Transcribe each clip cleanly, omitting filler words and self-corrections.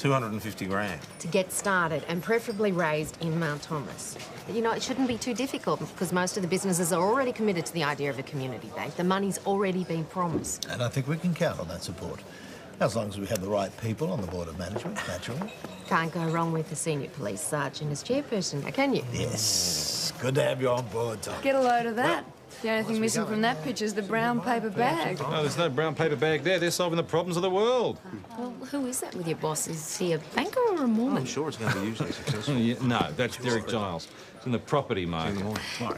250 grand. To get started, and preferably raised in Mount Thomas. But, you know, it shouldn't be too difficult because most of the businesses are already committed to the idea of a community bank. The money's already been promised. And I think we can count on that support. As long as we have the right people on the board of management, naturally. Can't go wrong with the senior police sergeant as chairperson, now can you? Yes. Good to have you on board, Tom. Get a load of that. The only thing missing from that picture is the brown paper bag. No, there's no brown paper bag there. They're solving the problems of the world. Well, who is that with your boss? Is he a banker or a Mormon? I'm sure it's going to be hugely successful. No, that's Derek Giles. It's in the property market.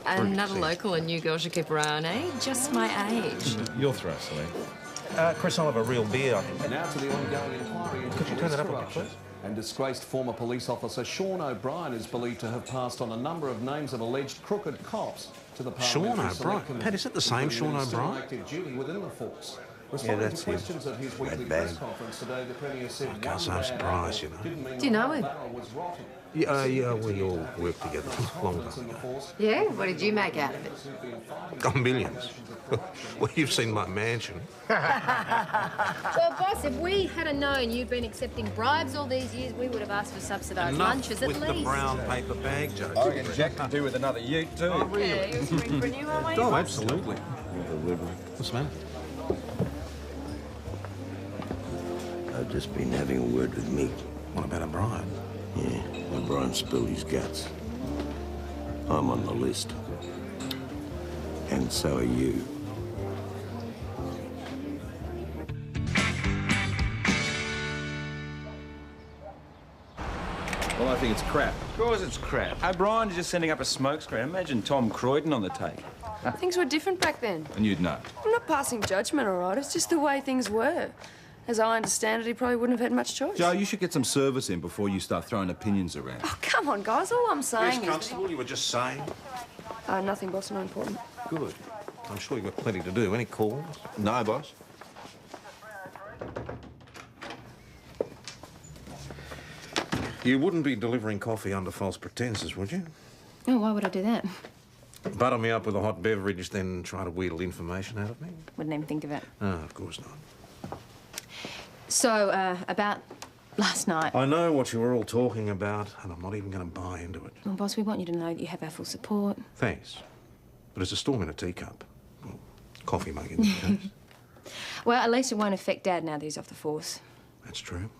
Another local, a new girl should keep her eye on, eh? Just my age. Your throw, Celine. Chris, I'll have a real beer, I think. Now to the ongoing inquiry into Could you turn that up a bit, corruption. please? And disgraced former police officer Sean O'Brien is believed to have passed on a number of names of alleged crooked cops to the Sean O'Brien? Pat, is it the same Sean O'Brien? Active duty within the force. Yeah, that's to questions at his weekly bad. press conference today, the Premier said I can't say I'm surprised, you know. Do you know him? Yeah, we all worked together a long time ago. Yeah? What did you make out of it? Oh, millions. Well, you've seen my mansion. Well, boss, if we had known you'd been accepting bribes all these years, we would have asked for subsidised lunches at with least. the brown paper bag, Joe. I reckon Jack could do with another ute too. Oh, really? Yeah, you're spring for a new one, Oh, absolutely. What's the matter? I've just been having a word with Mick. What about O'Brien? Yeah, O'Brien spilled his guts. I'm on the list. And so are you. Well, I think it's crap. Of course it's crap. O'Brien is just sending up a smokescreen. Imagine Tom Croydon on the take. Things were different back then. And you'd know. I'm not passing judgment, all right? It's just the way things were. As I understand it, he probably wouldn't have had much choice. Joe, you should get some service in before you start throwing opinions around. Oh, come on, guys. All I'm saying Yes, Constable, you were just saying. Nothing, boss. Not important. Good. I'm sure you've got plenty to do. Any calls? No, boss. You wouldn't be delivering coffee under false pretences, would you? Oh, why would I do that? Butter me up with a hot beverage, then try to wheedle information out of me? Wouldn't even think of it. No, of course not. So, about last night. I know what you were all talking about, and I'm not even going to buy into it. Well, boss, we want you to know that you have our full support. Thanks. But it's a storm in a teacup. Well, coffee mug in this case. Well, at least it won't affect Dad now that he's off the force. That's true.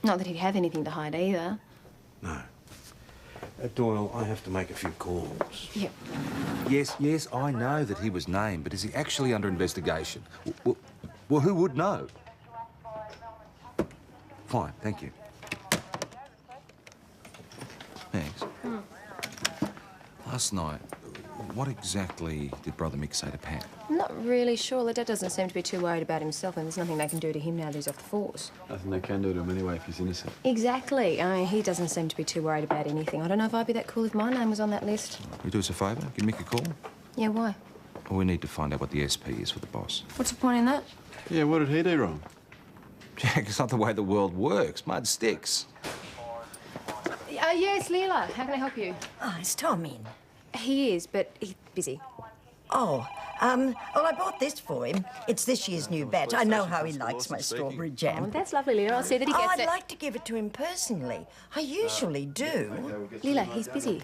Not that he'd have anything to hide either. No. Doyle, I have to make a few calls. Yeah. Yes, I know that he was named, but is he actually under investigation? Well, who would know? Fine, thank you. Thanks. Last night, what exactly did Brother Mick say to Pat? I'm not really sure. The Dad doesn't seem to be too worried about himself, and there's nothing they can do to him now that he's off the force. Nothing they can do to him anyway if he's innocent. Exactly. I mean, he doesn't seem to be too worried about anything. I don't know if I'd be that cool if my name was on that list. Will you do us a favour? Give Mick a call? Yeah, why? Well, we need to find out what the SP is for the boss. What's the point in that? Yeah, what did he do wrong? Jack, it's not the way the world works. Mud sticks. Yes, Leela. How can I help you? Oh, is Tom in? He is, but he's busy. Oh, well, I bought this for him. It's this year's new batch. I know how he likes my strawberry jam. Oh, that's lovely, Leela. I'll see that he gets I'd it. like to give it to him personally. I usually do. Leela, he's busy.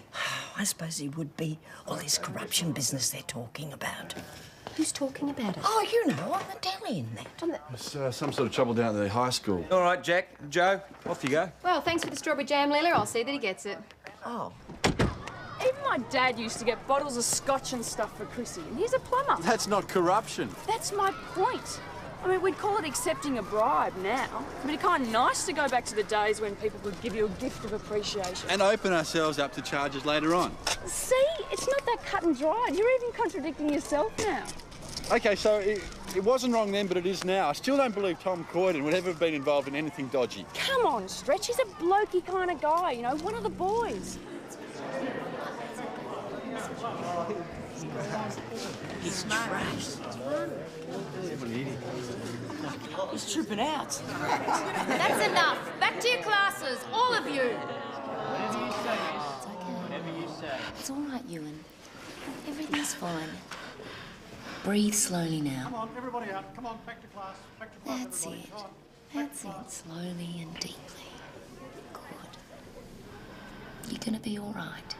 I suppose he would be. All this corruption business they're talking about. Who's talking about it? Oh, you know, on the telly and that. There's some sort of trouble down at the high school. All right, Jack, Joe, off you go. Well, thanks for the strawberry jam, Leela. I'll see that he gets it. Oh. Even my dad used to get bottles of scotch and stuff for Chrissy, and he's a plumber. That's not corruption. That's my point. I mean, we'd call it accepting a bribe now. I mean, it's kind of nice to go back to the days when people could give you a gift of appreciation. And open ourselves up to charges later on. See? It's not that cut and dried. You're even contradicting yourself now. OK, so it wasn't wrong then, but it is now. I still don't believe Tom Croydon would ever have been involved in anything dodgy. Come on, Stretch. He's a blokey kind of guy, you know, one of the boys. He's trashed. He's tripping out. That's enough. Back to your classes, all of you. It's all right, Ewan. Everything's fine. Breathe slowly now. Come on, everybody out. Come on, back to class. Back to class, That's everybody. it. Come on. That's it, slowly and deeply. Good. You're gonna be all right.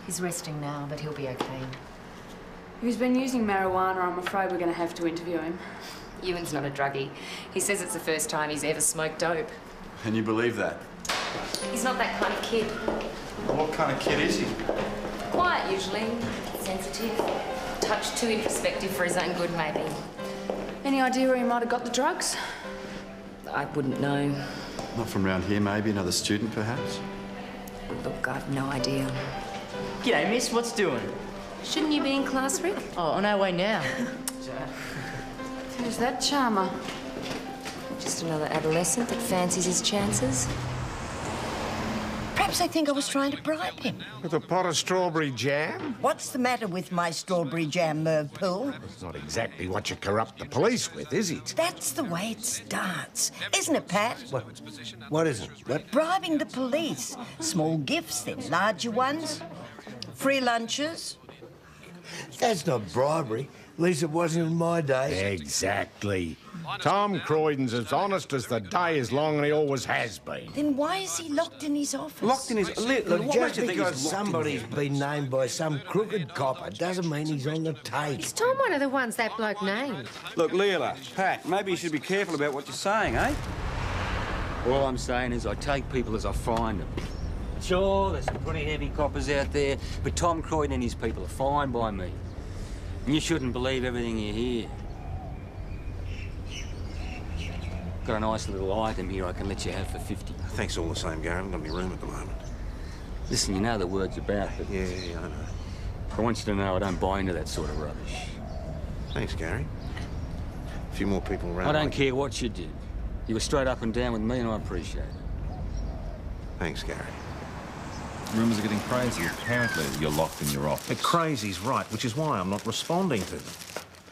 He's resting now, but he'll be okay. If he's been using marijuana, I'm afraid we're going to have to interview him. Ewan's not a druggie. He says it's the first time he's ever smoked dope. And you believe that? He's not that kind of kid. What kind of kid is he? Quiet, usually. Sensitive. A touch too introspective for his own good, maybe. Any idea where he might have got the drugs? I wouldn't know. Not from round here, maybe. Another student, perhaps? Look, I've no idea. G'day, miss. What's doing? Shouldn't you be in class, Rick? Oh, on our way now. Who's that charmer? Just another adolescent that fancies his chances. Perhaps they think I was trying to bribe him. With a pot of strawberry jam? What's the matter with my strawberry jam, Merv Poole? It's not exactly what you corrupt the police with, is it? That's the way it starts, isn't it, Pat? What is it? What? Bribing the police. Small gifts, then larger ones. Free lunches. That's not bribery. At least it wasn't in my day. Exactly. Tom Croydon's as honest as the day is long, and he always has been. Then why is he locked in his office? Locked in his... Look, what just makes you think because he's locked in somebody's there? been named by some crooked copper doesn't mean he's on the take. Is Tom one of the ones that bloke named? Look, Leela, Pat, maybe you should be careful about what you're saying, eh? All I'm saying is I take people as I find them. Sure, there's some pretty heavy coppers out there, but Tom Croydon and his people are fine by me. And you shouldn't believe everything you hear. Got a nice little item here I can let you have for 50. Thanks all the same, Gary. I haven't got any room at the moment. Listen, you know the word's about, but... Yeah, I know. I want you to know I don't buy into that sort of rubbish. Thanks, Gary. A few more people around. I don't care what you did. You were straight up and down with me, and I appreciate it. Thanks, Gary. Rumours are getting crazy. Apparently, you're locked in your office. Crazy's right, which is why I'm not responding to them.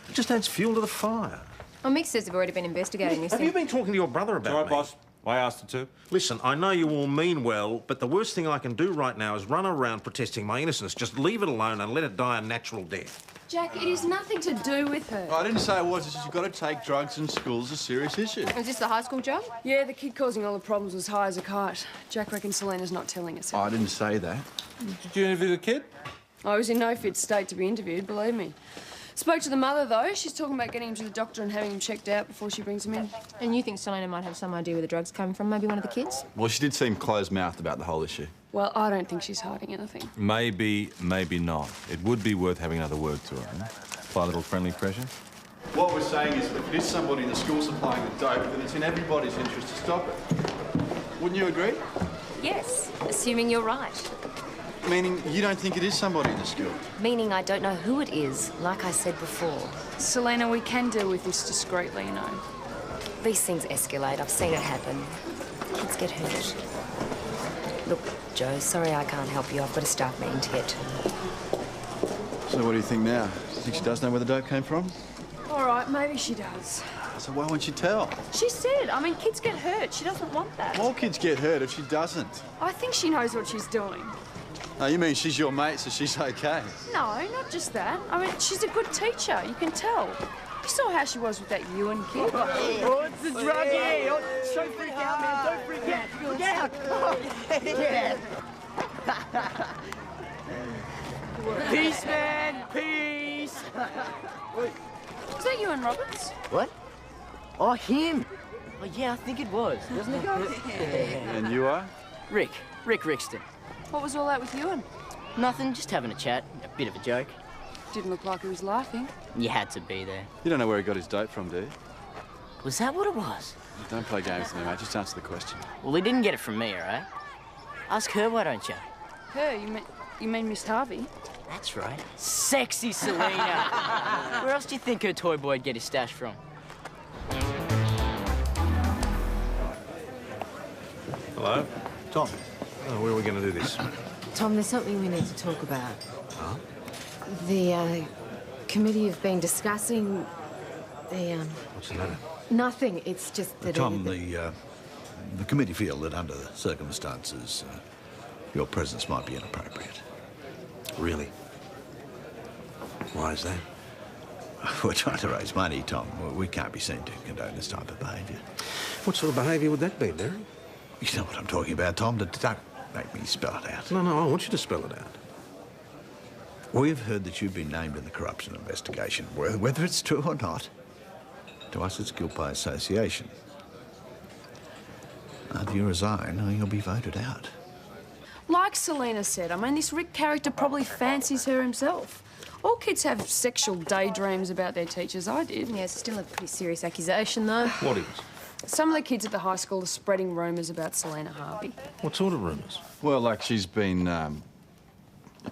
It just adds fuel to the fire. Oh, Mick says they've already been investigating this Have thing. you been talking to your brother about All right, me? boss. I asked her to. Listen, I know you all mean well, but the worst thing I can do right now is run around protesting my innocence. Just leave it alone and let it die a natural death. Jack, it is nothing to do with her. I didn't say it was. It's just you've got to take drugs in school as a serious issue. Is this the high school job? Yeah, the kid causing all the problems was high as a kite. Jack reckons Selena's not telling us. I didn't say that. Did you interview the kid? I was in no fit state to be interviewed, believe me. Spoke to the mother, though. She's talking about getting him to the doctor and having him checked out before she brings him in. And you think Selena might have some idea where the drugs came from? Maybe one of the kids? Well, she did seem closed-mouthed about the whole issue. Well, I don't think she's hiding anything. Maybe, maybe not. It would be worth having another word to her, huh? Apply a little friendly pressure. What we're saying is that if it is somebody in the school supplying the dope, then it's in everybody's interest to stop it. Wouldn't you agree? Yes, assuming you're right. Meaning you don't think it is somebody in the school? Meaning I don't know who it is, like I said before. Selena, we can deal with this discreetly, you know. These things escalate. I've seen it happen. Kids get hurt. Look, Joe, sorry I can't help you. I've got a staff meeting to get to. So what do you think now? You think she does know where the dope came from? All right, maybe she does. So why won't she tell? She said, I mean, kids get hurt. She doesn't want that. All kids get hurt if she doesn't. I think she knows what she's doing. Oh, you mean she's your mate, so she's okay? No, not just that. I mean, she's a good teacher. You can tell. You saw how she was with that Ewan kid. Oh, it's the druggie! Oh, don't freak out, man. Don't freak out. Look out! Yeah. Peace, man. Peace. Was that Ewan Roberts? What? Oh, him. Oh, yeah, I think it was, wasn't it? And you are? Rick Rixton. What was all that with Ewan? Nothing, just having a chat. A bit of a joke. Didn't look like he was laughing. You had to be there. You don't know where he got his dope from, do you? Was that what it was? Don't play games with me, mate. Just answer the question. Well, he didn't get it from me, all right? Ask her, why don't you? Her? You mean Miss Harvey? That's right. Sexy Selena. Where else do you think her toy boy'd get his stash from? Hello? Tom. Oh, where are we going to do this? Tom, there's something we need to talk about. Huh? The committee have been discussing the What's the matter? Nothing. It's just that. Tom, the committee feel that under the circumstances, your presence might be inappropriate. Really? Why is that? We're trying to raise money, Tom. We can't be seen to condone this type of behaviour. What sort of behaviour would that be, Derek? You know what I'm talking about, Tom. Don't make me spell it out. No, I want you to spell it out. We've heard that you've been named in the corruption investigation. Whether it's true or not, to us it's guilt by association. Either you resign or you'll be voted out. Like Selena said, I mean, this Rick character probably fancies her himself. All kids have sexual daydreams about their teachers. I did. Yeah, it's still a pretty serious accusation, though. What is? Some of the kids at the high school are spreading rumours about Selena Harvey. What sort of rumours? Well, like she's been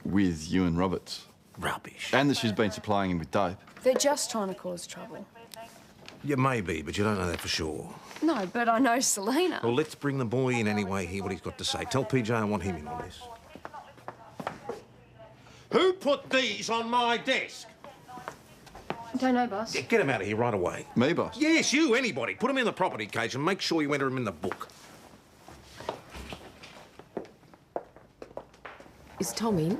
with Ewan Roberts. Rubbish. And that she's been supplying him with dope. They're just trying to cause trouble. Yeah, maybe, but you don't know that for sure. No, but I know Selena. Well, let's bring the boy in anyway, hear what he's got to say. Tell PJ I want him in on this. Who put these on my desk? Don't know, boss. Yeah, get him out of here right away. Me, boss? Yes, you, anybody. Put him in the property cage and make sure you enter him in the book. Is Tom in?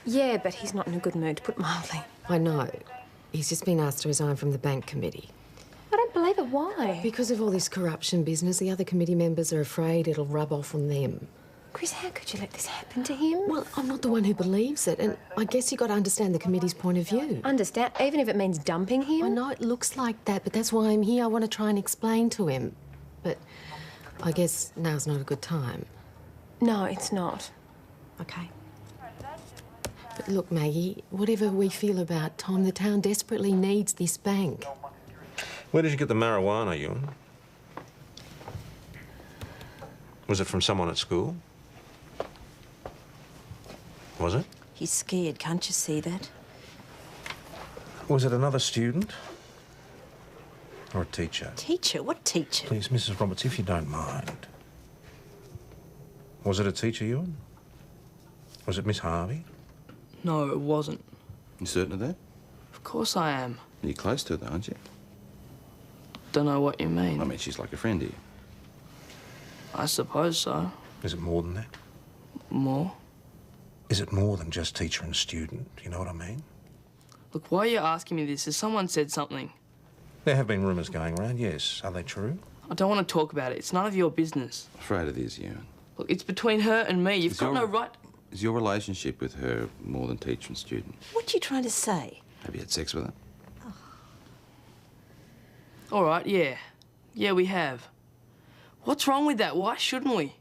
Yeah, but he's not in a good mood, to put mildly. I know. He's just been asked to resign from the bank committee. I don't believe it. Why? Because of all this corruption business, the other committee members are afraid it'll rub off on them. Chris, how could you let this happen to him? Well, I'm not the one who believes it, and I guess you've got to understand the committee's point of view. Understand? Even if it means dumping him? I know it looks like that, but that's why I'm here. I want to try and explain to him. But I guess now's not a good time. No, it's not. Okay. But look, Maggie, whatever we feel about Tom, the town desperately needs this bank. Where did you get the marijuana, Ewan? Was it from someone at school? Was it? He's scared, can't you see that? Was it another student? Or a teacher? Teacher? What teacher? Please, Mrs. Roberts, if you don't mind. Was it a teacher, Ewan? Was it Miss Harvey? No, it wasn't. You certain of that? Of course I am. You're close to her, aren't you? Don't know what you mean. I mean, she's like a friend to you. I suppose so. Is it more than that? More? Is it more than just teacher and student? You know what I mean? Look, why are you asking me this? Has someone said something? There have been rumours going around, yes. Are they true? I don't want to talk about it. It's none of your business. Afraid it is, Ewan. Look, it's between her and me. You've got no right... Is your relationship with her more than teacher and student? What are you trying to say? Have you had sex with her? All right, yeah. Yeah, we have. What's wrong with that? Why shouldn't we?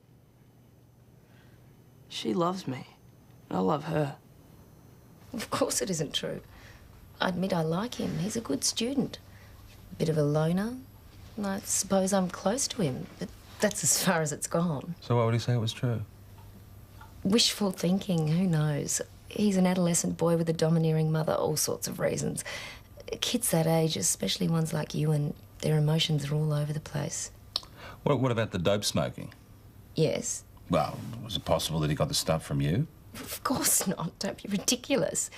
She loves me. I love her. Of course it isn't true. I admit I like him. He's a good student. A bit of a loner. I suppose I'm close to him, but that's as far as it's gone. So why would he say it was true? Wishful thinking, who knows? He's an adolescent boy with a domineering mother, all sorts of reasons. Kids that age, especially ones like you, and their emotions are all over the place. What about the dope smoking? Yes. Well, was it possible that he got the stuff from you? Of course not. Don't be ridiculous.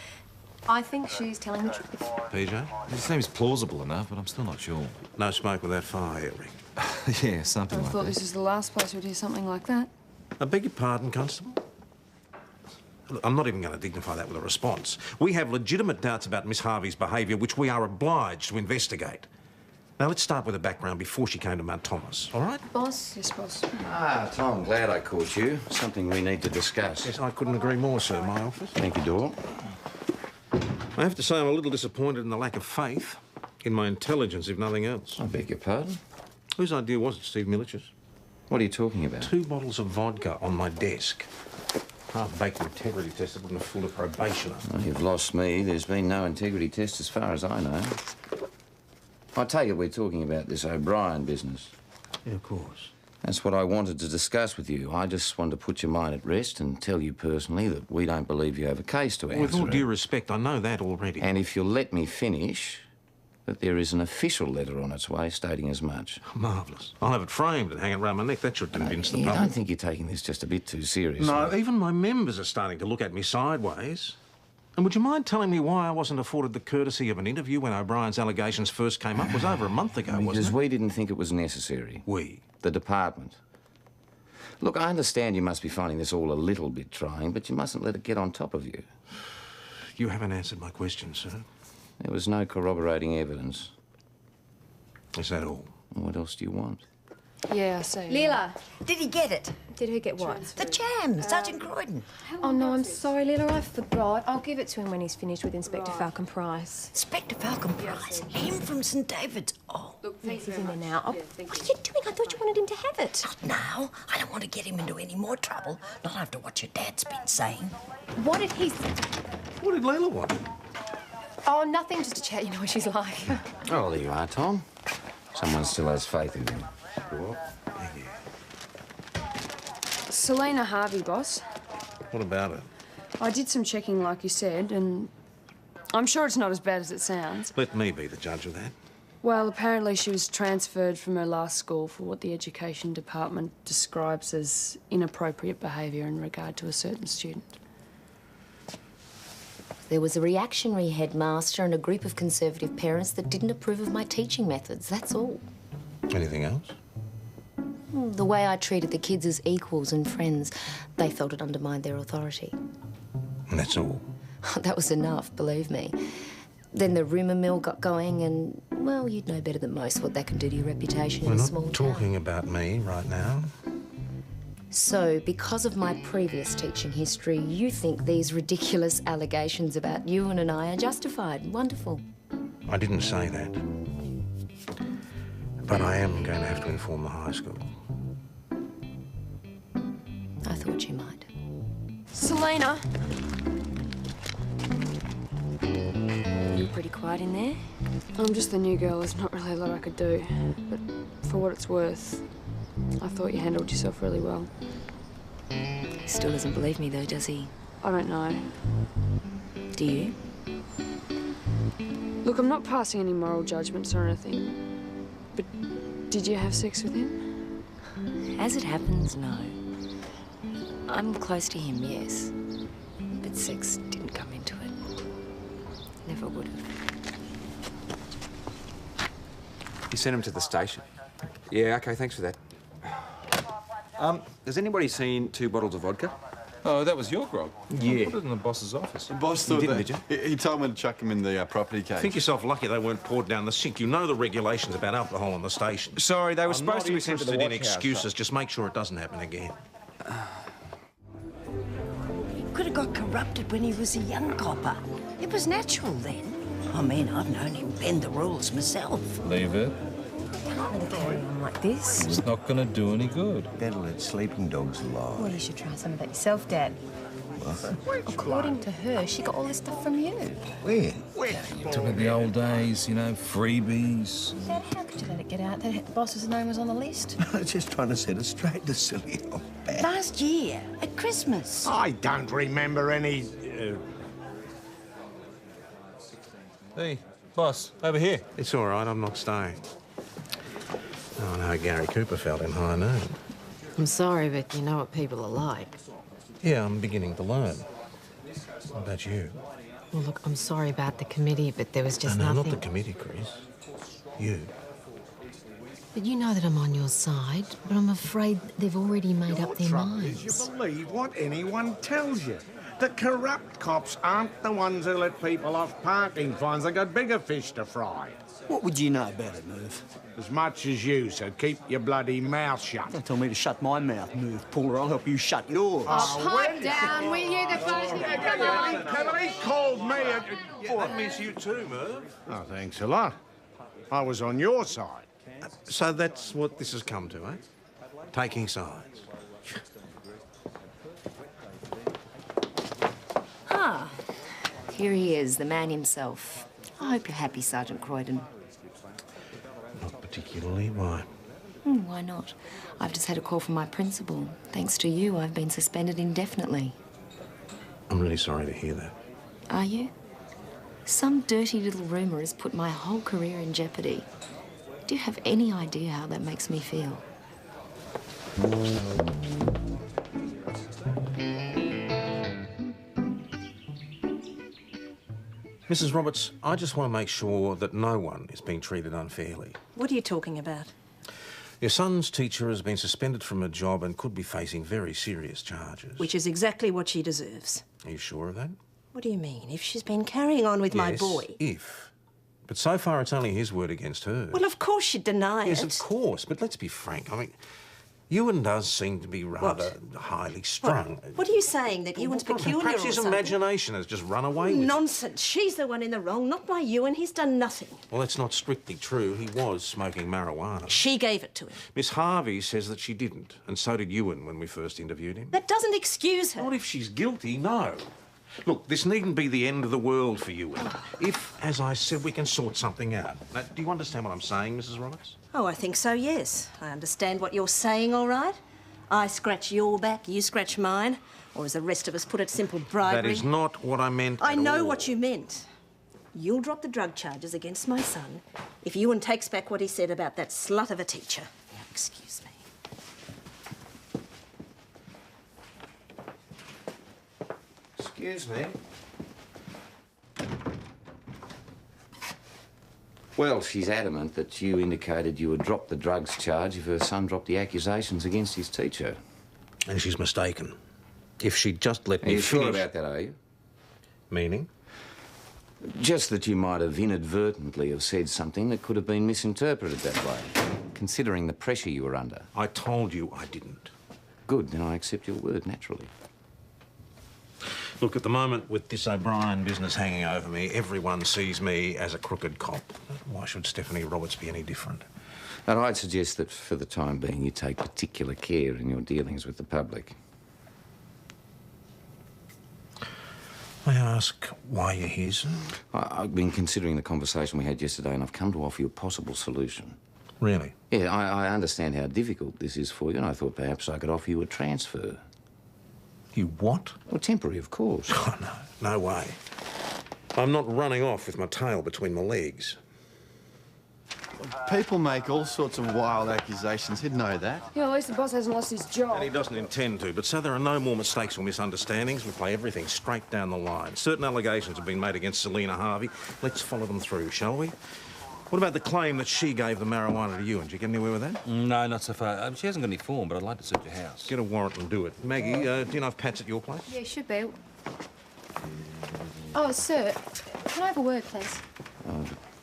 I think she's telling the truth. PJ? It seems plausible enough, but I'm still not sure. No smoke without fire, Rick. Yeah, something I like thought that. this is the last place we'd hear something like that. I beg your pardon, Constable? Look, I'm not even going to dignify that with a response. We have legitimate doubts about Miss Harvey's behaviour, which we are obliged to investigate. Now, let's start with the background before she came to Mount Thomas, all right? Boss? Yes, boss. Ah, Tom, glad I caught you. Something we need to discuss. Yes, I couldn't agree more, sir. My office. Thank you, Doyle. I have to say I'm a little disappointed in the lack of faith in my intelligence, if nothing else. I beg your pardon? Whose idea was it, Steve Millich's? What are you talking about? 2 bottles of vodka on my desk. Half-baked integrity test that wouldn't have fooled a probationer. Well, you've lost me. There's been no integrity test as far as I know. I take it we're talking about this O'Brien business. Yeah, of course. That's what I wanted to discuss with you. I just wanted to put your mind at rest and tell you personally that we don't believe you have a case to answer. With all due respect, I know that already. And if you'll let me finish, that there is an official letter on its way stating as much. Marvellous. I'll have it framed and hang it round my neck. That should convince the You public. don't think you're taking this just a bit too seriously? No, even my members are starting to look at me sideways. And would you mind telling me why I wasn't afforded the courtesy of an interview when O'Brien's allegations first came up? It was over a month ago, wasn't Because it? we didn't think it was necessary. We? The department. Look, I understand you must be finding this all a little bit trying, but you mustn't let it get on top of you. You haven't answered my question, sir. There was no corroborating evidence. Is that all? What else do you want? Yeah, I see. Leela. Did he get it? Did who get what? The jam, Sergeant Croydon. Oh, no, I'm sorry, Leela, I forgot. I'll give it to him when he's finished with Inspector Falcon Price. Inspector Falcon Price? Him from St David's? Oh. Yes, he's in there now. Oh, what are you doing? I thought you wanted him to have it. Not now. I don't want to get him into any more trouble. Not after what your dad's been saying. What if he's... What did Leila want? Oh, nothing, just a chat. You know what she's like. Oh, there you are, Tom. Someone still has faith in you. Sure. Selena Harvey, boss. What about it? I did some checking, like you said, and I'm sure it's not as bad as it sounds. Let me be the judge of that. Well, apparently she was transferred from her last school for what the education department describes as inappropriate behaviour in regard to a certain student. There was a reactionary headmaster and a group of conservative parents that didn't approve of my teaching methods, that's all. Anything else? The way I treated the kids as equals and friends, they felt it undermined their authority. And that's all? That was enough, believe me. Then the rumour mill got going and, well, you'd know better than most what that can do to your reputation in a small We're not town. talking about me right now. So, because of my previous teaching history, you think these ridiculous allegations about you and I are justified. Wonderful. I didn't say that. But I am going to have to inform the high school. I thought you might. Selena! You pretty quiet in there? I'm just the new girl. There's not really a lot I could do. But for what it's worth, I thought you handled yourself really well. He still doesn't believe me, though, does he? I don't know. Do you? Look, I'm not passing any moral judgments or anything. But did you have sex with him? As it happens, no. I'm close to him, yes. But sex didn't come into it. Never would have. You sent him to the station? Yeah, OK, thanks for that. Has anybody seen 2 bottles of vodka? Oh, that was your grog? Yeah. I put it in the boss's office. The boss You thought didn't, that... did you? He told me to chuck him in the property cage. Think yourself lucky they weren't poured down the sink. You know the regulations about alcohol on the station. Sorry, they were I'm supposed not to be sent to the interested in watch house, excuses. Just make sure it doesn't happen again. He could have got corrupted when he was a young copper. It was natural then. I mean, I've known him bend the rules myself. Leave it. Can't let it carry on like this. It's not going to do any good. That'll let sleeping dogs lie. Well, you should try some of that yourself, Dad. According to her, she got all this stuff from you. Where? Talking about the old days, you know, freebies. Dad, how could you let it get out that the boss's name was on the list? I was just trying to set it straight, the silly old bat. Last year, at Christmas. I don't remember any... Hey, boss, over here. It's all right, I'm not staying. Oh, I know how Gary Cooper felt in high noon. I'm sorry, but you know what people are like. Yeah, I'm beginning to learn. What about you? Well, look, I'm sorry about the committee, but there was just No, nothing... not the committee, Chris. You. But you know that I'm on your side, but I'm afraid they've already made up their minds. You believe what anyone tells you. The corrupt cops aren't the ones who let people off parking fines. They got bigger fish to fry. What would you know about it, Merv? As much as you, so keep your bloody mouth shut. Don't tell me to shut my mouth, Merv. Paula, I'll help you shut yours. Pipe down, will you, the both of you? Come on. Kevin, he called me a... Yeah, that means you too, Merv. Oh, thanks a lot. I was on your side. So that's what this has come to, eh? Taking sides. Ah, here he is, the man himself. I hope you're happy, Sergeant Croydon. Not particularly. Why? Why not? I've just had a call from my principal. Thanks to you, I've been suspended indefinitely. I'm really sorry to hear that. Are you? Some dirty little rumour has put my whole career in jeopardy. Do you have any idea how that makes me feel? Mrs. Roberts, I just want to make sure that no one is being treated unfairly. What are you talking about? Your son's teacher has been suspended from a job and could be facing very serious charges. Which is exactly what she deserves. Are you sure of that? What do you mean? If she's been carrying on with my Yes, boy... if. But so far it's only his word against her. Well, of course she'd deny it. Yes, of course, but let's be frank. I mean, Ewan does seem to be rather highly strung. What are you saying, that Ewan's peculiar Perhaps or his something? imagination has just run away with him. Nonsense. She's the one in the wrong, not my Ewan. He's done nothing. Well, that's not strictly true. He was smoking marijuana. She gave it to him. Miss Harvey says that she didn't, and so did Ewan when we first interviewed him. That doesn't excuse her. Not if she's guilty, no. Look, this needn't be the end of the world for Ewan. If, as I said, we can sort something out. Now, do you understand what I'm saying, Mrs. Roberts? Oh, I think so, yes. I understand what you're saying, all right. I scratch your back, you scratch mine. Or as the rest of us put it, simple bribery. That is not what I meant I at know all. what you meant. You'll drop the drug charges against my son if Ewan takes back what he said about that slut of a teacher. Now, excuse me. Excuse me. Well, she's adamant that you indicated you would drop the drugs charge if her son dropped the accusations against his teacher. And she's mistaken. If she'd just let Are me you sure finish... about that, are you? Meaning? Just that you might have inadvertently have said something that could have been misinterpreted that way, considering the pressure you were under. I told you I didn't. Good, then I accept your word, naturally. Look, at the moment, with this O'Brien business hanging over me, everyone sees me as a crooked cop. Why should Stephanie Roberts be any different? And I'd suggest that, for the time being, you take particular care in your dealings with the public. May I ask why you're here, sir? I've been considering the conversation we had yesterday, and I've come to offer you a possible solution. Really? Yeah, I understand how difficult this is for you, and I thought perhaps I could offer you a transfer. You what? Well, temporary, of course. Oh, no. No way. I'm not running off with my tail between my legs. People make all sorts of wild accusations. He'd know that. Yeah, at least the boss hasn't lost his job. And he doesn't intend to, but so there are no more mistakes or misunderstandings. We play everything straight down the line. Certain allegations have been made against Selina Harvey. Let's follow them through, shall we? What about the claim that she gave the marijuana to you? Did you get anywhere with that? No, not so far. She hasn't got any form, but I'd like to search your house. Get a warrant and do it. Maggie, do you know if Pat's at your place? Yeah, should be. Oh, sir, can I have a word, please?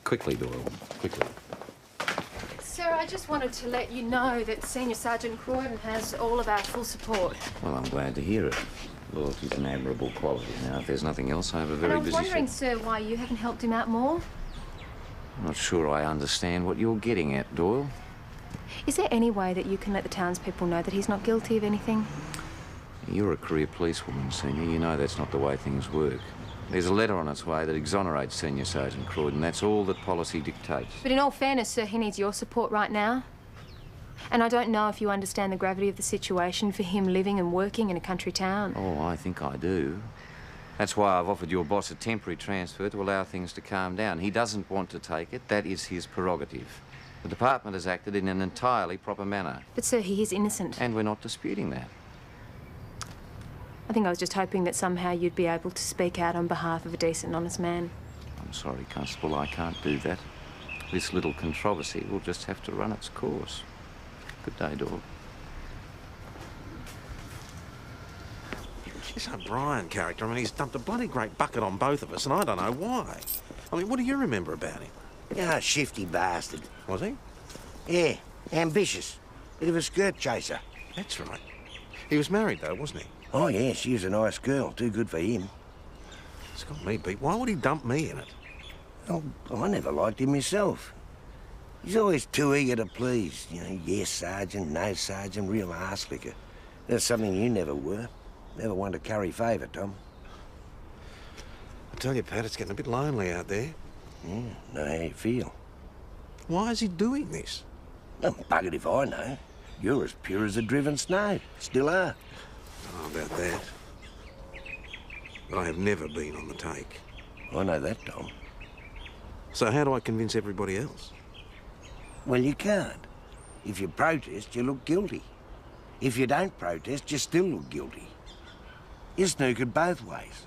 Quickly, Doyle, quickly. Sir, I just wanted to let you know that Senior Sergeant Croydon has all of our full support. Well, I'm glad to hear it. Loyalty's an admirable quality. Now, if there's nothing else, I have a very And I'm busy wondering, sir, why you haven't helped him out more. I'm not sure I understand what you're getting at, Doyle. Is there any way that you can let the townspeople know that he's not guilty of anything? You're a career policewoman, Senior. You know that's not the way things work. There's a letter on its way that exonerates Senior Sergeant Croydon. That's all that policy dictates. But in all fairness, sir, he needs your support right now. And I don't know if you understand the gravity of the situation for him living and working in a country town. Oh, I think I do. That's why I've offered your boss a temporary transfer to allow things to calm down. He doesn't want to take it. That is his prerogative. The department has acted in an entirely proper manner. But, sir, he is innocent. And we're not disputing that. I think I was just hoping that somehow you'd be able to speak out on behalf of a decent and honest man. I'm sorry, Constable, I can't do that. This little controversy will just have to run its course. Good day, Doyle. This O'Brien character, I mean, he's dumped a bloody great bucket on both of us, and I don't know why. I mean, what do you remember about him? Yeah, shifty bastard. Was he? Yeah, ambitious. Bit of a skirt chaser. That's right. He was married, though, wasn't he? Oh, yeah, she was a nice girl. Too good for him. It's got me beat. Why would he dump me in it? Oh, I never liked him myself. He's always too eager to please. You know, yes, Sergeant, no, Sergeant, real arse-licker. That's something you never were. Never one to curry favour, Tom. I tell you, Pat, it's getting a bit lonely out there. Yeah, know how you feel. Why is he doing this? I'm buggered if I know. You're as pure as the driven snow. Still are. Oh, about that. But I have never been on the take. I know that, Tom. So how do I convince everybody else? Well, you can't. If you protest, you look guilty. If you don't protest, you still look guilty. You're snookered both ways.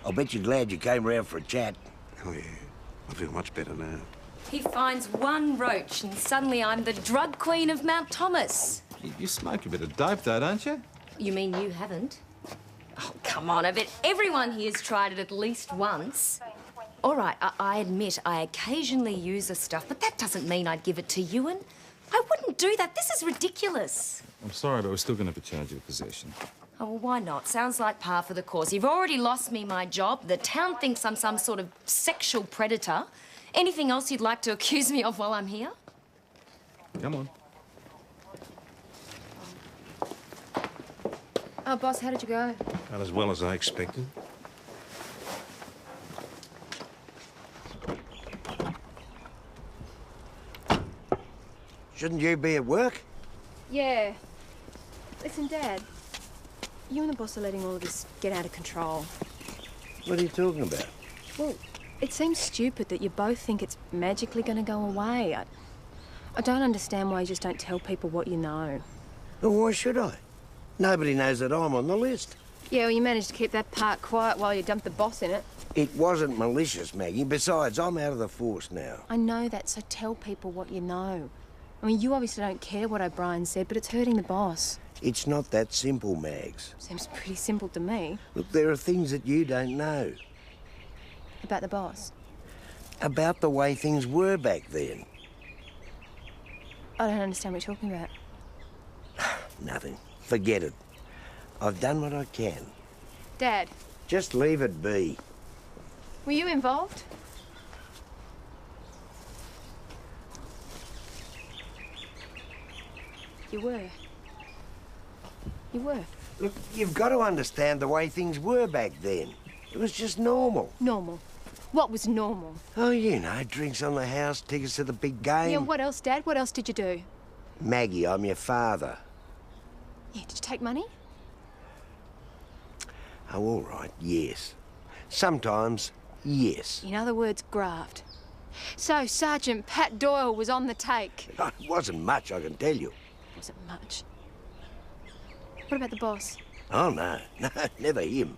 I'll bet you're glad you came round for a chat. Oh, yeah. I feel much better now. He finds one roach and suddenly I'm the drug queen of Mount Thomas. You smoke a bit of dope, though, don't you? You mean you haven't? Oh, come on, I bet everyone here's tried it at least once. All right, I admit I occasionally use the stuff, but that doesn't mean I'd give it to Ewan. I wouldn't do that. This is ridiculous. I'm sorry, but we're still going to have to charge you with possession. Oh, well, why not? Sounds like par for the course. You've already lost me my job. The town thinks I'm some sort of sexual predator. Anything else you'd like to accuse me of while I'm here? Come on. Oh, boss, how did you go? Not as well as I expected. Shouldn't you be at work? Yeah. Listen, Dad. You and the boss are letting all of this get out of control. What are you talking about? Well, it seems stupid that you both think it's magically going to go away. I don't understand why you just don't tell people what you know. Well, why should I? Nobody knows that I'm on the list. Yeah, well, you managed to keep that part quiet while you dumped the boss in it. It wasn't malicious, Maggie. Besides, I'm out of the force now. I know that, so tell people what you know. I mean, you obviously don't care what O'Brien said, but it's hurting the boss. It's not that simple, Mags. Seems pretty simple to me. Look, there are things that you don't know. About the boss? About the way things were back then. I don't understand what you're talking about. Nothing. Forget it. I've done what I can. Dad, Just leave it be. were you involved? You were. You were. Look, you've got to understand the way things were back then. It was just normal. Normal. What was normal? Oh, you know, drinks on the house, tickets to the big game. Yeah, what else, Dad? What else did you do? Maggie, I'm your father. Yeah, did you take money? Oh, all right, yes. Sometimes, yes. In other words, graft. So, Sergeant Pat Doyle was on the take. It wasn't much, I can tell you. Wasn't much. What about the boss? Oh, no, never him.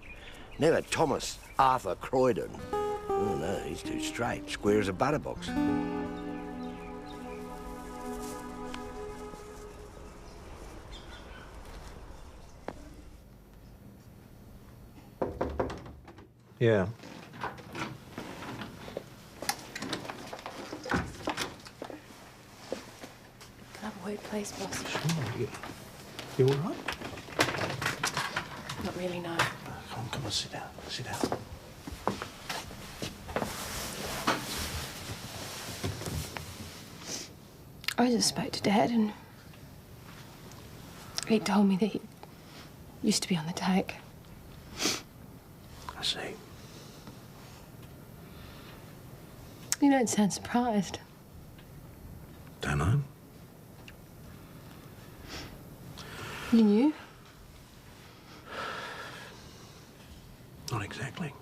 Never Thomas Arthur Croydon. Oh, no, he's too straight, square as a butterbox. Yeah. Can I have a word, please, boss? Sure. You all right? Not really, no. Come on, sit down. Sit down. I just spoke to Dad and he told me that he used to be on the take. I see. You don't sound surprised. Don't know. You knew? Not exactly.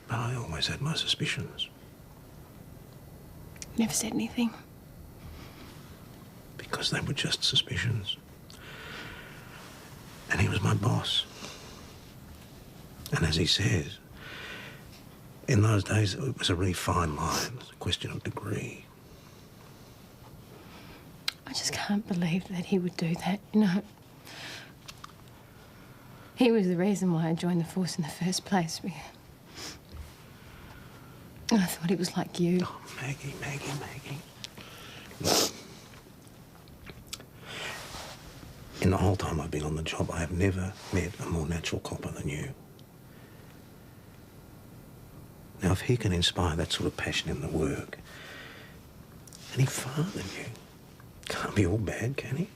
But I always had my suspicions. Never said anything. Because they were just suspicions. And he was my boss. And as he says, in those days, it was a really fine line. It's a question of degree. I just can't believe that he would do that, you know. He was the reason why I joined the force in the first place. I thought he was like you. Oh, Maggie. Look. In the whole time I've been on the job, I have never met a more natural copper than you. Now, if he can inspire that sort of passion in the work, and he fathered you, can't be all bad, can he?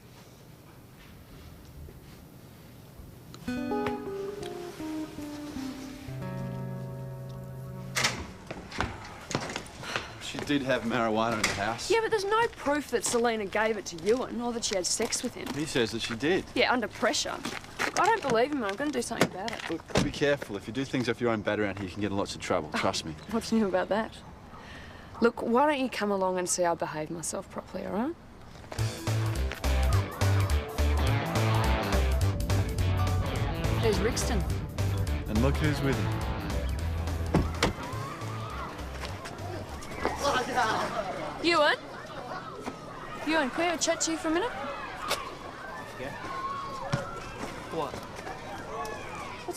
She did have marijuana in the house. Yeah, but there's no proof that Selena gave it to Ewan or that she had sex with him. He says that she did. Yeah, under pressure. Look, I don't believe him and I'm going to do something about it. Look, be careful. If you do things off your own bat around here, you can get in lots of trouble. Trust me. What's new about that? Look, why don't you come along and see I behave myself properly, all right? There's Rixton. And look who's with him. Ewan? Ewan, can we have a chat to you for a minute? Yeah. What?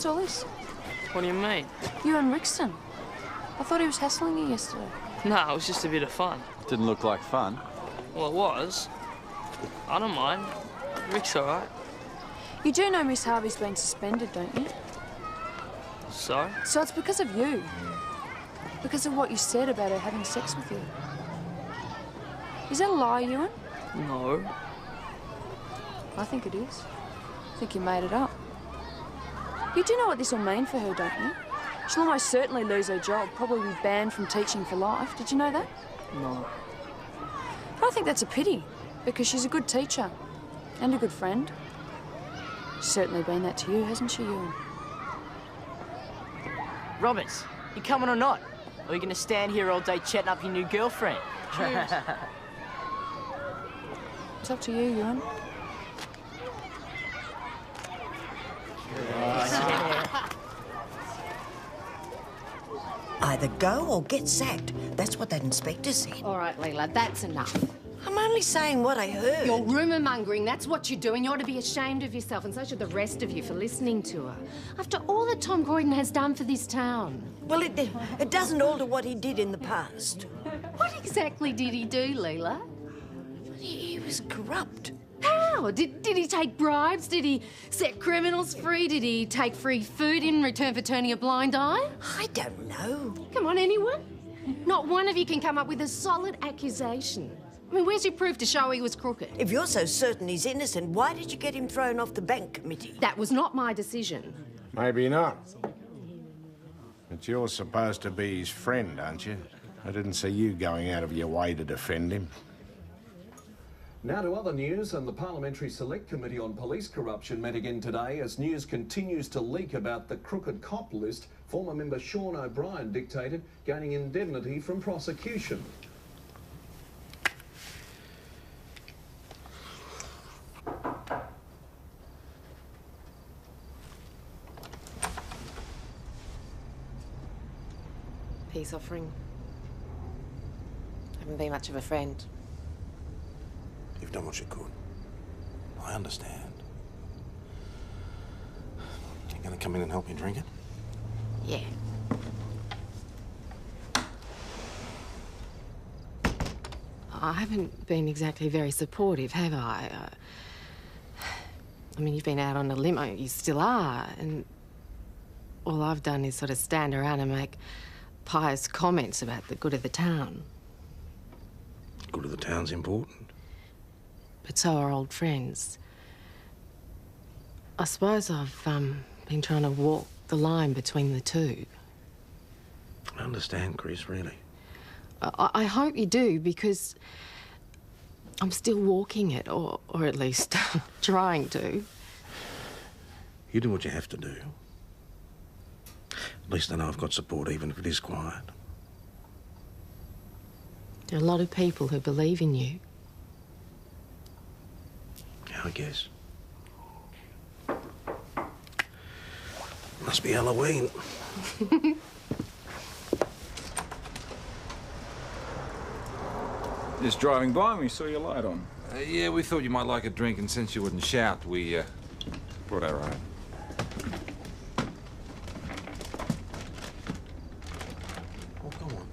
What's all this? What do you mean? You and Rixton. I thought he was hassling you yesterday. No, it was just a bit of fun. Didn't look like fun. Well, it was. I don't mind. Rick's all right. You do know Miss Harvey's been suspended, don't you? So? So it's because of you. Because of what you said about her having sex with you. Is that a lie, Ewan? No. I think it is. I think you made it up. You do know what this will mean for her, don't you? She'll almost certainly lose her job, probably be banned from teaching for life. Did you know that? No. I think that's a pity, because she's a good teacher and a good friend. She's certainly been that to you, hasn't she, Ewan? Roberts, you coming or not? Or are you going to stand here all day chatting up your new girlfriend? Cheers. It's up to you, Ewan. Either go or get sacked. That's what that inspector said. All right, Leela, that's enough. I'm only saying what I heard. You're rumour-mongering, that's what you're doing. You ought to be ashamed of yourself, and so should the rest of you for listening to her. After all that Tom Croydon has done for this town. Well, it doesn't alter what he did in the past. What exactly did he do, Leela? He was corrupt. How? Did he take bribes? Did he set criminals free? Did he take free food in return for turning a blind eye? I don't know. Come on, anyone? Not one of you can come up with a solid accusation. I mean, where's your proof to show he was crooked? If you're so certain he's innocent, why did you get him thrown off the bank committee? That was not my decision. Maybe not. But you're supposed to be his friend, aren't you? I didn't see you going out of your way to defend him. Now to other news, and the Parliamentary Select Committee on Police Corruption met again today as news continues to leak about the crooked cop list former member Sean O'Brien dictated, gaining indemnity from prosecution. Peace offering. Haven't been much of a friend. You've done what you could. I understand. You gonna come in and help me drink it? Yeah. I haven't been exactly very supportive, have I? I mean, you've been out on a limo, you still are, and all I've done is sort of stand around and make pious comments about the good of the town. Good of the town's important. But so are old friends. I suppose I've been trying to walk the line between the two. I understand, Chris, really. I hope you do, because I'm still walking it, or at least trying to. You do what you have to do. At least I know I've got support, even if it is quiet. There are a lot of people who believe in you. Yeah, I guess. Must be Halloween. Just driving by and we saw your light on. Yeah, we thought you might like a drink, and since you wouldn't shout, we brought our own. Oh, come on.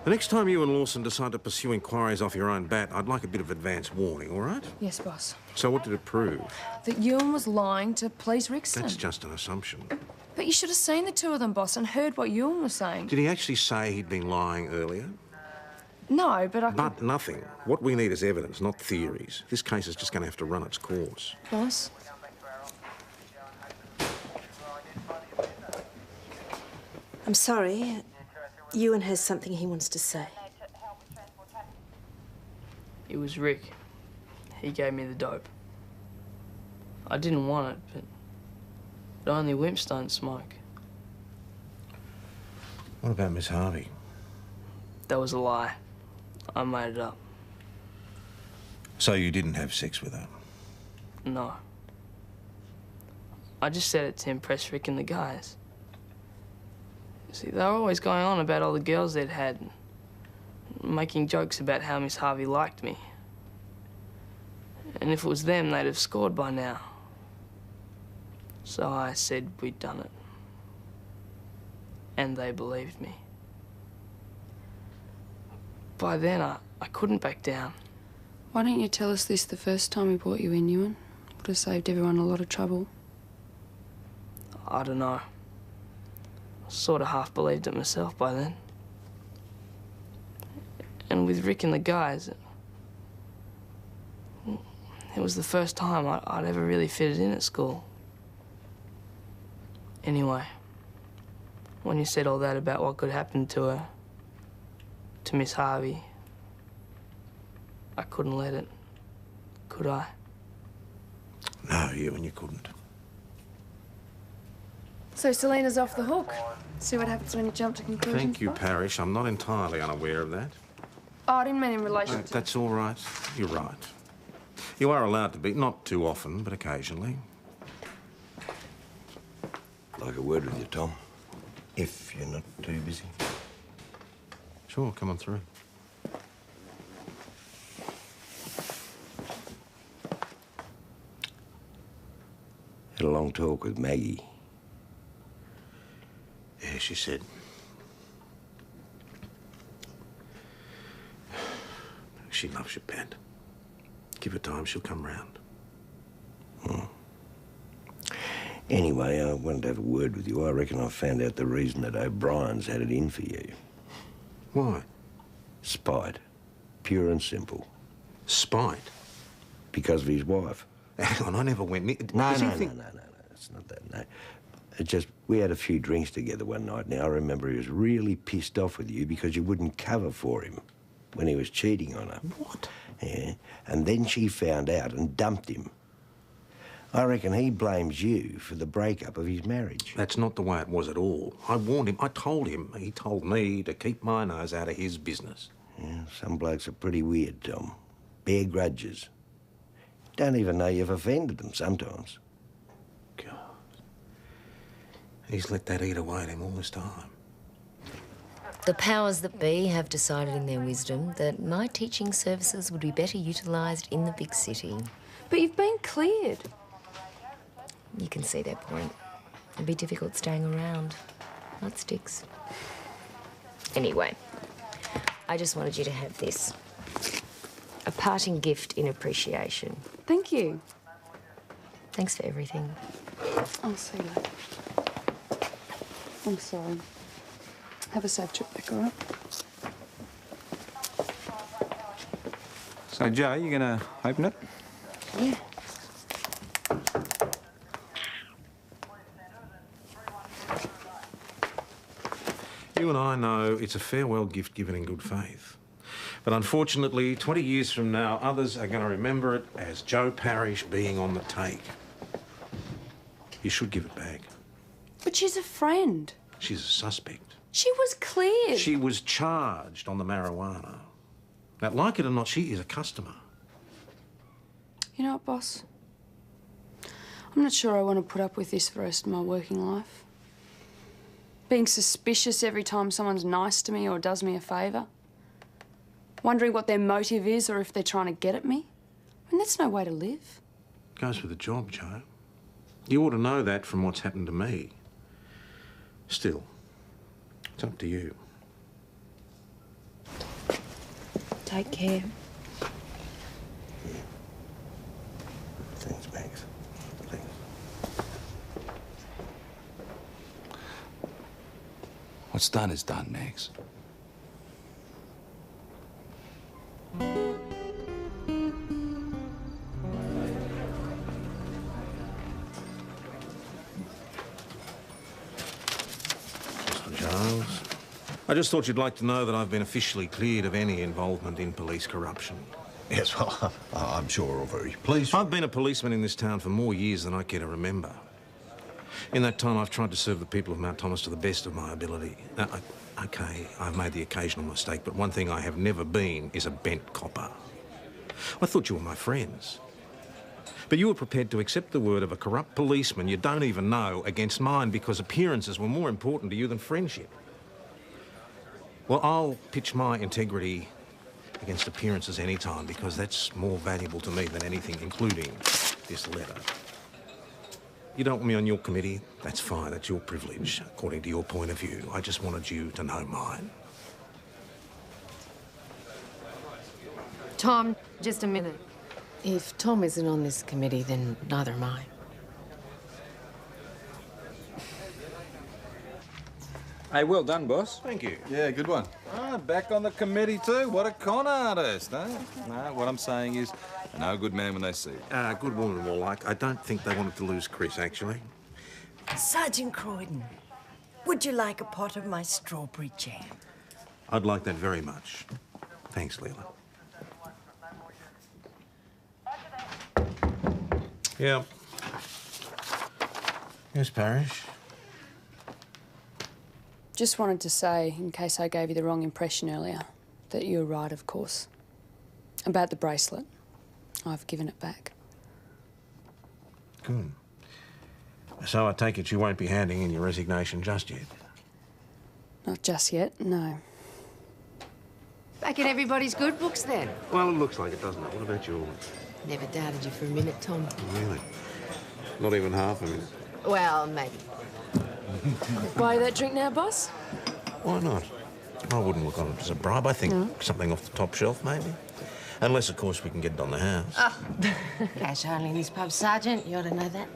The next time you and Lawson decide to pursue inquiries off your own bat, I'd like a bit of advance warning, all right? Yes, boss. So what did it prove? That Ewan was lying to please Rixton. That's just an assumption. But you should have seen the two of them, boss, and heard what Ewan was saying. Did he actually say he'd been lying earlier? No, but I could... But nothing. What we need is evidence, not theories. This case is just going to have to run its course. Boss? I'm sorry. Ewan has something he wants to say. It was Rick. He gave me the dope. I didn't want it, but only wimps don't smoke. What about Miss Harvey? That was a lie. I made it up. So you didn't have sex with her? No. I just said it to impress Rick and the guys. See, they were always going on about all the girls they'd had. making jokes about how Miss Harvey liked me. And if it was them, they'd have scored by now. So I said we'd done it. And they believed me. By then, I couldn't back down. Why didn't you tell us this the first time we brought you in, Ewan? Would have saved everyone a lot of trouble. I don't know. Sort of half believed it myself by then. And with Rick and the guys, it was the first time I'd ever really fitted in at school. Anyway, when you said all that about what could happen to her, to Miss Harvey, I couldn't let it, could I? No, Ewan, you couldn't. So Selena's off the hook. See what happens when you jump to conclusions. Thank you, Parish. I'm not entirely unaware of that. Oh, I didn't mean in relation to... That's all right. You're right. You are allowed to be, not too often, but occasionally. Like a word with you, Tom. If you're not too busy. Sure, come on through. Had a long talk with Maggie. Yeah, she said. She loves you, Pat. Give her time, she'll come round. Anyway, I wanted to have a word with you. I reckon I found out the reason that O'Brien's had it in for you. Why? Spite. Pure and simple. Spite? Because of his wife. Hang on, I never went near... No, it's not that, no. It's just, we had a few drinks together one night. Now, I remember he was really pissed off with you because you wouldn't cover for him when he was cheating on her. What? Yeah, and then she found out and dumped him. I reckon he blames you for the breakup of his marriage. That's not the way it was at all. I warned him, I told him. He told me to keep my nose out of his business. Yeah, some blokes are pretty weird, Tom. Bear grudges. Don't even know you've offended them sometimes. God. He's let that eat away at him all this time. The powers that be have decided in their wisdom that my teaching services would be better utilised in the big city. But you've been cleared. You can see their point. It'd be difficult staying around. That sticks. Anyway, I just wanted you to have this. A parting gift in appreciation. Thank you. Thanks for everything. I'll see you later. I'm sorry. Have a safe trip back, all right? So, Joe, you gonna open it? Yeah. You and I know it's a farewell gift given in good faith. But unfortunately, 20 years from now, others are going to remember it as Joe Parish being on the take. You should give it back. But she's a friend. She's a suspect. She was cleared. She was charged on the marijuana. Now, like it or not, she is a customer. You know what, boss? I'm not sure I want to put up with this for the rest of my working life. Being suspicious every time someone's nice to me or does me a favour. Wondering what their motive is or if they're trying to get at me. I mean, that's no way to live. Goes with the job, Joe. You ought to know that from what's happened to me. Still, it's up to you. Take care. Thanks, Max. Thanks. What's done is done, Max. Charles, I just thought you'd like to know that I've been officially cleared of any involvement in police corruption. Yes, well, I'm sure we're all very pleased. I've been a policeman in this town for more years than I care to remember. In that time, I've tried to serve the people of Mount Thomas to the best of my ability. Now, OK, I've made the occasional mistake, but one thing I have never been is a bent copper. I thought you were my friends. But you were prepared to accept the word of a corrupt policeman you don't even know against mine because appearances were more important to you than friendship. Well, I'll pitch my integrity against appearances any time because that's more valuable to me than anything, including this letter. You don't want me on your committee? That's fine. That's your privilege, according to your point of view. I just wanted you to know mine. Tom, just a minute. If Tom isn't on this committee, then neither am I. Hey, well done, boss. Thank you. Yeah, good one. Ah, back on the committee too. What a con artist, eh? No, what I'm saying is, I know a good man when they see it. Good woman, more like. I don't think they wanted to lose Chris, actually. Sergeant Croydon, would you like a pot of my strawberry jam? I'd like that very much. Thanks, Leela. Yeah. Yes, Parrish? Just wanted to say, in case I gave you the wrong impression earlier, that you were right, of course. About the bracelet. I've given it back. Good. So I take it you won't be handing in your resignation just yet? Not just yet, no. Back in everybody's good books, then. Well, it looks like it, doesn't it? What about yours? Never doubted you for a minute, Tom. Really? Not even half a minute? Well, maybe. Buy that drink now, boss? Why not? I wouldn't look on it as a bribe. I think something off the top shelf, maybe. Unless, of course, we can get it on the house. Oh. Cash only in this pub, Sergeant. You ought to know that.